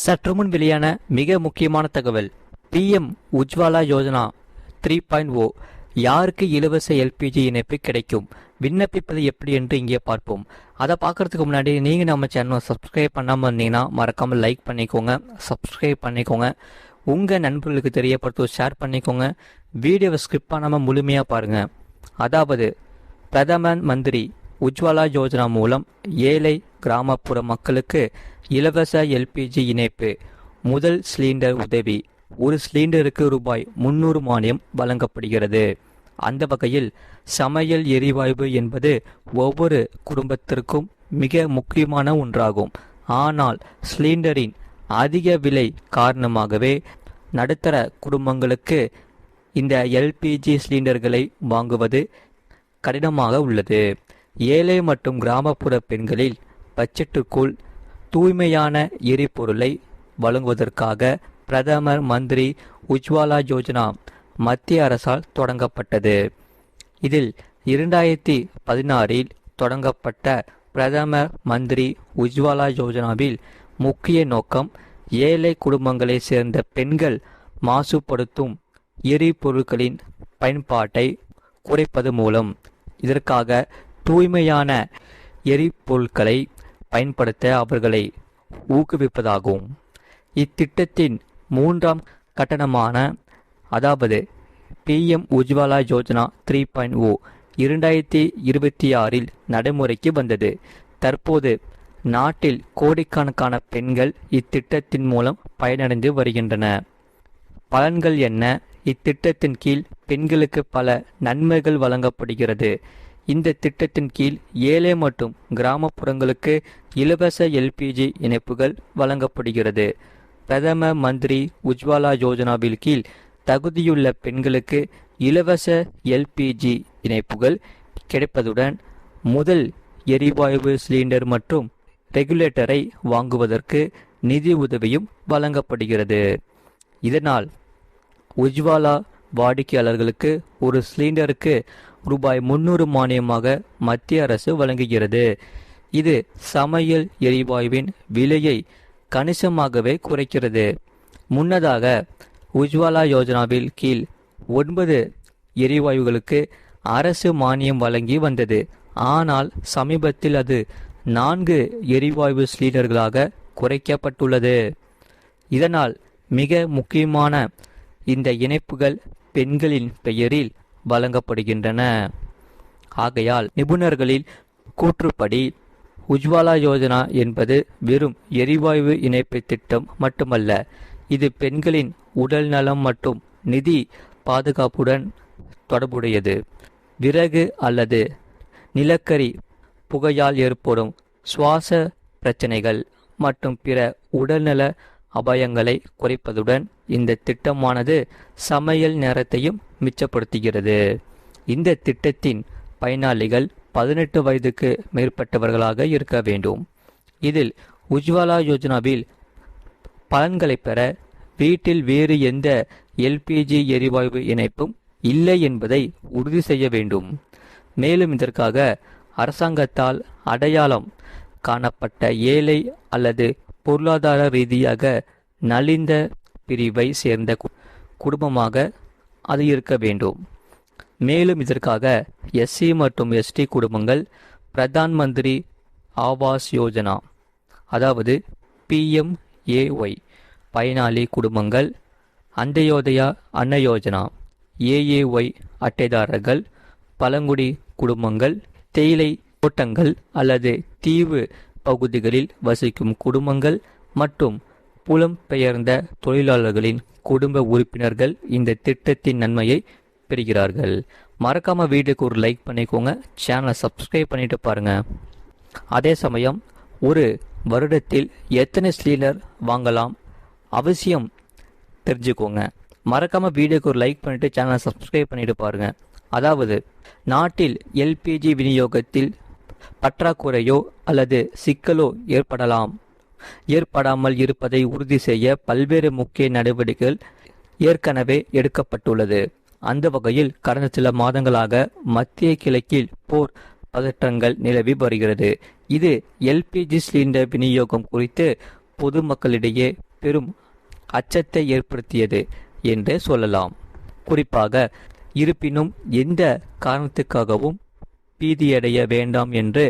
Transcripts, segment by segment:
சற்றுமுன் வெளியான மிக முக்கியமான தகவல். பிஎம் உஜ்வாலா யோஜனா 3.0 யாருக்கு இலவச எல்பிஜி இணைப்பு கிடைக்கும், விண்ணப்பிப்பது எப்படி என்று இங்கே பார்ப்போம். அதை பார்க்கறதுக்கு முன்னாடி நீங்கள் நம்ம சேனலை சப்ஸ்கிரைப் பண்ணாமல் இருந்தீங்கன்னா மறக்காமல் லைக் பண்ணிக்கோங்க, சப்ஸ்கிரைப் பண்ணிக்கோங்க, உங்கள் நண்பர்களுக்கு தெரியப்படுத்த ஷேர் பண்ணிக்கோங்க. வீடியோவை ஸ்கிப் பண்ணாமல் முழுமையாக பாருங்கள். அதாவது பிரதம மந்திரி உஜ்வாலா யோஜனா மூலம் ஏழை கிராமப்புற மக்களுக்கு இலவச எல்பிஜி இணைப்பு, முதல் சிலிண்டர் உதவி, ஒரு சிலிண்டருக்கு ரூபாய் 300 மானியம் வழங்கப்படுகிறது. அந்த வகையில் சமையல் எரிவாயு என்பது ஒவ்வொரு குடும்பத்திற்கும் மிக முக்கியமான ஒன்றாகும். ஆனால் சிலிண்டரின் அதிக விலை காரணமாகவே நடுத்தர குடும்பங்களுக்கு இந்த எல்பிஜி சிலிண்டர்களை வாங்குவது கடினமாக உள்ளது. ஏழை மற்றும் கிராமப்புற பெண்களில் பட்ஜெட்டுக்குள் தூய்மையான எரிபொருளை வழங்குவதற்காக பிரதமர் மந்திரி உஜ்வாலா யோஜனா மத்திய அரசால் தொடங்கப்பட்டது. இதில் 2016 தொடங்கப்பட்ட பிரதமர் மந்திரி உஜ்வாலா யோஜனாவில் முக்கிய நோக்கம் ஏழை குடும்பங்களை சேர்ந்த பெண்கள் மாசுபடுத்தும் எரிபொருட்களின் பயன்பாட்டை குறைப்பது மூலம் இதற்காக தூய்மையான எரிபொருட்களை பயன்படுத்த அவர்களை ஊக்குவிப்பதாகும். இத்திட்டத்தின் மூன்றாம் கட்டணமான அதாவது பிஎம் உஜ்வாலா யோஜனா 3.0 2026 நடைமுறைக்கு வந்தது. தற்போது நாட்டில் கோடிக்கணக்கான பெண்கள் இத்திட்டத்தின் மூலம் பயனடைந்து வருகின்றன. பலன்கள் என்ன? இத்திட்டத்தின் கீழ் பெண்களுக்கு பல நன்மைகள் வழங்கப்படுகிறது. இந்த திட்டத்தின் கீழ் ஏழை மற்றும் கிராமப்புறங்களுக்கு இலவச எல்பிஜி இணைப்புகள் வழங்கப்படுகிறது. பிரதம மந்திரி உஜ்வாலா யோஜனாவில் கீழ் தகுதியுள்ள பெண்களுக்கு இலவச எல்பிஜி இணைப்புகள் கிடைப்பதுடன் முதல் எரிவாயு சிலிண்டர் மற்றும் ரெகுலேட்டரை வாங்குவதற்கு நிதி உதவியும் வழங்கப்படுகிறது. இதனால் உஜ்வாலா வாடிக்கையாளர்களுக்கு ஒரு சிலிண்டருக்கு ரூபாய் 300 மானியமாக மத்திய அரசு வழங்குகிறது. இது சமையல் எரிவாயுவின் விலையை கணிசமாகவே குறைக்கிறது. முன்னதாக உஜ்வாலா யோஜனாவில் கீழ் 9 எரிவாயுகளுக்கு அரசு மானியம் வழங்கி வந்தது. ஆனால் சமீபத்தில் அது 4 எரிவாயு சிலிண்டர்களாக குறைக்கப்பட்டுள்ளது. இதனால் மிக முக்கியமான இந்த இணைப்புகள் பெண்களின் பெயரில் வழங்கப்படுகின்றன. ஆகையால் நிபுணர்களின் கூற்றுப்படி உஜ்வாலா யோஜனா என்பது வெறும் எரிவாயு இணைப்பு திட்டம் மட்டுமல்ல, இது பெண்களின் உடல் நலம் மற்றும் நிதி பாதுகாப்புடன் தொடர்புடையது. விறகு அல்லது நிலக்கரி புகையால் ஏற்படும் சுவாச பிரச்சனைகள் மற்றும் பிற உடல்நல அபாயங்களை குறைப்பதுடன் இந்த திட்டமானது சமையல் நேரத்தையும் மிச்சப்படுத்துகிறது. இந்த திட்டத்தின் பயனாளிகள் 18 வயதுக்கு மேற்பட்டவர்களாக இருக்க வேண்டும். இதில் உஜ்வாலா யோஜனாவில் பலன்களை பெற வீட்டில் வேறு எந்த எல்பிஜி எரிவாயு இணைப்பும் இல்லை என்பதை உறுதி செய்ய வேண்டும். மேலும் இதற்காக அரசாங்கத்தால் அடையாளம் காணப்பட்ட ஏழை அல்லது பொருளாதார ரீதியாக நலிந்த பிரிவை சேர்ந்த குடும்பமாக அது இருக்க வேண்டும். மேலும் இதற்காக எஸ்சி மற்றும் எஸ்டி குடும்பங்கள் பிரதான் மந்திரி ஆவாஸ் யோஜனா அதாவது பிஎம்ஏஒய் பயனாளி குடும்பங்கள், அந்தயோதயா அன்ன யோஜனா ஏஏஒய் அட்டைதாரர்கள், பழங்குடி குடும்பங்கள், தேயிலை தோட்டங்கள் அல்லது தீவு பகுதிகளில் வசிக்கும் குடும்பங்கள் மற்றும் புலம்பெயர்ந்த தொழிலாளர்களின் குடும்ப உறுப்பினர்கள் இந்த திட்டத்தின் நன்மையை பெறுகிறார்கள். மறக்காம வீடியோக்கு ஒரு லைக் பண்ணிக்கோங்க, சேனலை சப்ஸ்கிரைப் பண்ணிட்டு பாருங்க. அதே சமயம் ஒரு வருடத்தில் எத்தனை சிலிண்டர் வாங்கலாம் அவசியம் தெரிஞ்சுக்கோங்க. மறக்காம வீடியோக்கு ஒரு லைக் பண்ணிட்டு சேனலை சப்ஸ்கிரைப் பண்ணிட்டு பாருங்க. அதாவது நாட்டில் எல்பிஜி விநியோகத்தில் பற்றாக்குறையோ அல்லது சிக்கலோ ஏற்படாமல் இருப்பதை உறுதி செய்ய பல்வேறு முக்கிய நடவடிக்கைகள் ஏற்கனவே எடுக்கப்பட்டுள்ளது. அந்த வகையில் கடந்த சில மாதங்களாக மத்திய கிழக்கில் போர் பதற்றங்கள் நிலவி வருகிறது. இது எல்பிஜி சிலிண்டர் விநியோகம் குறித்து பொதுமக்களிடையே பெரும் அச்சத்தை ஏற்படுத்தியது என்றே சொல்லலாம். குறிப்பாக, இருப்பினும் எந்த காரணத்துக்காகவும் பீதியடைய வேண்டாம் என்று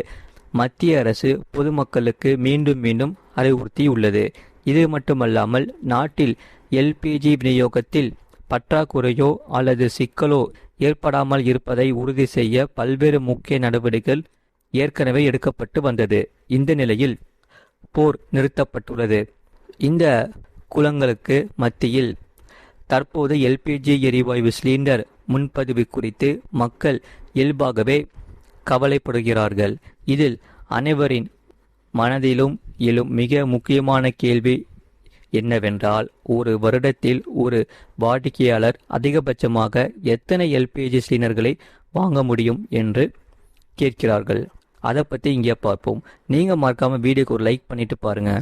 மத்திய அரசு பொதுமக்களுக்கு மீண்டும் மீண்டும் அறிவுறுத்தியுள்ளது. இது மட்டுமல்லாமல் நாட்டில் எல்பிஜி விநியோகத்தில் பற்றாக்குறையோ அல்லது சிக்கலோ ஏற்படாமல் இருப்பதை உறுதி செய்ய பல்வேறு முக்கிய நடவடிக்கைகள் ஏற்கனவே எடுக்கப்பட்டு வந்தது. இந்த நிலையில் போர் நிறுத்தப்பட்டுள்ளது. இந்த குழங்களுக்கு மத்தியில் தற்போது எல்பிஜி எரிவாயு சிலிண்டர் முன்பதிவு குறித்து மக்கள் இயல்பாகவே கவலைப்படுகிறார்கள். இதில் அனைவரின் மனதிலும் எழும் மிக முக்கியமான கேள்வி என்னவென்றால், ஒரு வருடத்தில் ஒரு வாடிக்கையாளர் அதிகபட்சமாக எத்தனை எல்பிஜி சிலிண்டர்களை வாங்க முடியும் என்று கேட்கிறார்கள். அதை பற்றி இங்கே பார்ப்போம். நீங்கள் மறக்காமல் வீடியோக்கு ஒரு லைக் பண்ணிட்டு பாருங்க.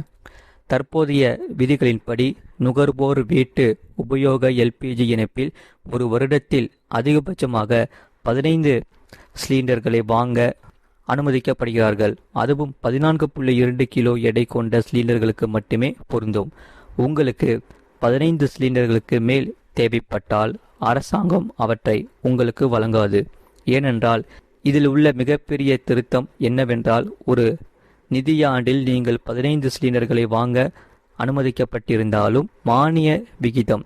தற்போதைய விதிகளின்படி நுகர்வோர் வீட்டு உபயோக எல்பிஜி இணைப்பில் ஒரு வருடத்தில் அதிகபட்சமாக 15 சிலிண்டர்களை வாங்க அனுமதிக்கப்படுகிறார்கள். அதுவும் 14.2 கிலோ எடை கொண்ட சிலிண்டர்களுக்கு மட்டுமே பொருந்தும். உங்களுக்கு 15 சிலிண்டர்களுக்கு மேல் தேவைப்பட்டால் அரசாங்கம் அவற்றை உங்களுக்கு வழங்காது. ஏனென்றால் இதில் உள்ள மிகப்பெரிய திருத்தம் என்னவென்றால், ஒரு நிதியாண்டில் நீங்கள் 15 சிலிண்டர்களை வாங்க அனுமதிக்கப்பட்டிருந்தாலும் மானிய விகிதம்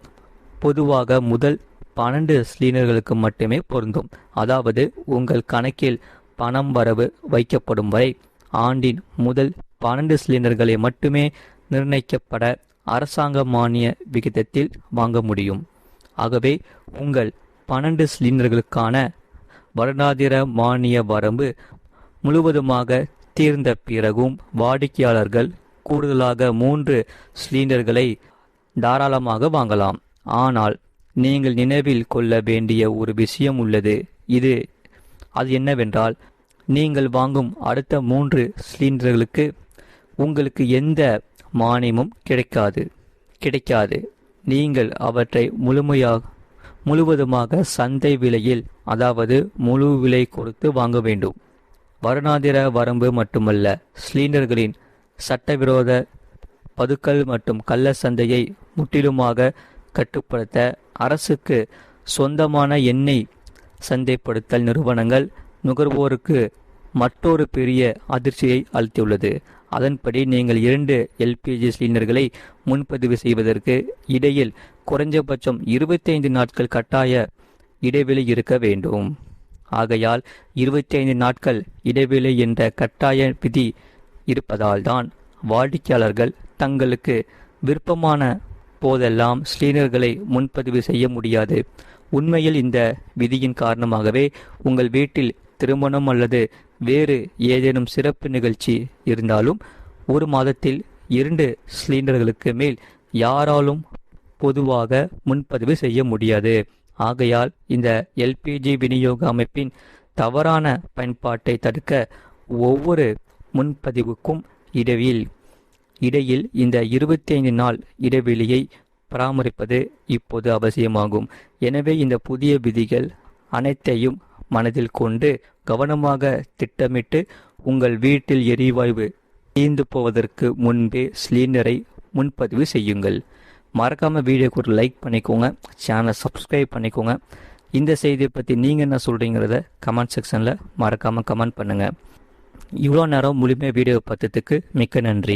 பொதுவாக முதல் 12 சிலிண்டர்களுக்கு மட்டுமே பொருந்தும். அதாவது உங்கள் கணக்கில் பணம் வரவு வைக்கப்படும் வரை ஆண்டின் முதல் 12 சிலிண்டர்களை மட்டுமே நிர்ணயிக்கப்பட அரசாங்க மானிய விகிதத்தில் வாங்க முடியும். ஆகவே உங்கள் 12 சிலிண்டர்களுக்கான வருடாந்திர மானிய வரம்பு முழுவதுமாக தீர்ந்த பிறகும் வாடிக்கையாளர்கள் கூடுதலாக 3 சிலிண்டர்களை தாராளமாக வாங்கலாம். ஆனால் நீங்கள் நினைவில் கொள்ள வேண்டிய ஒரு விஷயம் உள்ளது. அது என்னவென்றால், நீங்கள் வாங்கும் அடுத்த 3 சிலிண்டர்களுக்கு உங்களுக்கு எந்த மானியமும் கிடைக்காது. நீங்கள் அவற்றை முழுவதுமாக சந்தை விலையில், அதாவது முழு விலை கொடுத்து வாங்க வேண்டும். வருடாந்திர வரம்பு மட்டுமல்ல, சிலிண்டர்களின் சட்டவிரோத பதுக்கல் மற்றும் கள்ள சந்தையை முற்றிலுமாக கட்டுப்படுத்த அரசுக்கு சொந்தமான எண்ணெய் சந்தைப்படுத்தல் நிறுவனங்கள் நுகர்வோருக்கு மற்றொரு பெரிய அதிர்ச்சியை அளித்துள்ளது. அதன்படி நீங்கள் 2 எல்பிஜி சிலிண்டர்களை முன்பதிவு செய்வதற்கு இடையில் குறைஞ்சபட்சம் 25 நாட்கள் கட்டாய இடைவெளி இருக்க வேண்டும். ஆகையால் 25 நாட்கள் இடைவெளி என்ற கட்டாய விதி இருப்பதால் தான் வாடிக்கையாளர்கள் தங்களுக்கு விருப்பமான போதெல்லாம் சிலிண்டர்களை முன்பதிவு செய்ய முடியாது. உண்மையில் இந்த விதியின் காரணமாகவே உங்கள் வீட்டில் திருமணம் அல்லது வேறு ஏதேனும் சிறப்பு நிகழ்ச்சி இருந்தாலும் ஒரு மாதத்தில் 2 சிலிண்டர்களுக்கு மேல் யாராலும் பொதுவாக முன்பதிவு செய்ய முடியாது. ஆகையால் இந்த எல்பிஜி விநியோக அமைப்பின் தவறான பயன்பாட்டை தடுக்க ஒவ்வொரு முன்பதிவுக்கும் இடையில் இந்த 25 நாள் இடைவெளியை பராமரிப்பது இப்போது அவசியமாகும். எனவே இந்த புதிய விதிகள் அனைத்தையும் மனதில் கொண்டு கவனமாக திட்டமிட்டு உங்கள் வீட்டில் எரிவாயு தீர்ந்து போவதற்கு முன்பே சிலிண்டரை முன்பதிவு செய்யுங்கள். மறக்காமல் வீடியோக்கு ஒரு லைக் பண்ணிக்கோங்க, சேனலை சப்ஸ்கிரைப் பண்ணிக்கோங்க. இந்த செய்தியை பற்றி நீங்கள் என்ன சொல்கிறீங்கிறத கமெண்ட் செக்ஷனில் மறக்காமல் கமெண்ட் பண்ணுங்கள். இவ்வளோ நேரம் முழுமையாக வீடியோ பார்த்ததுக்கு மிக்க நன்றி.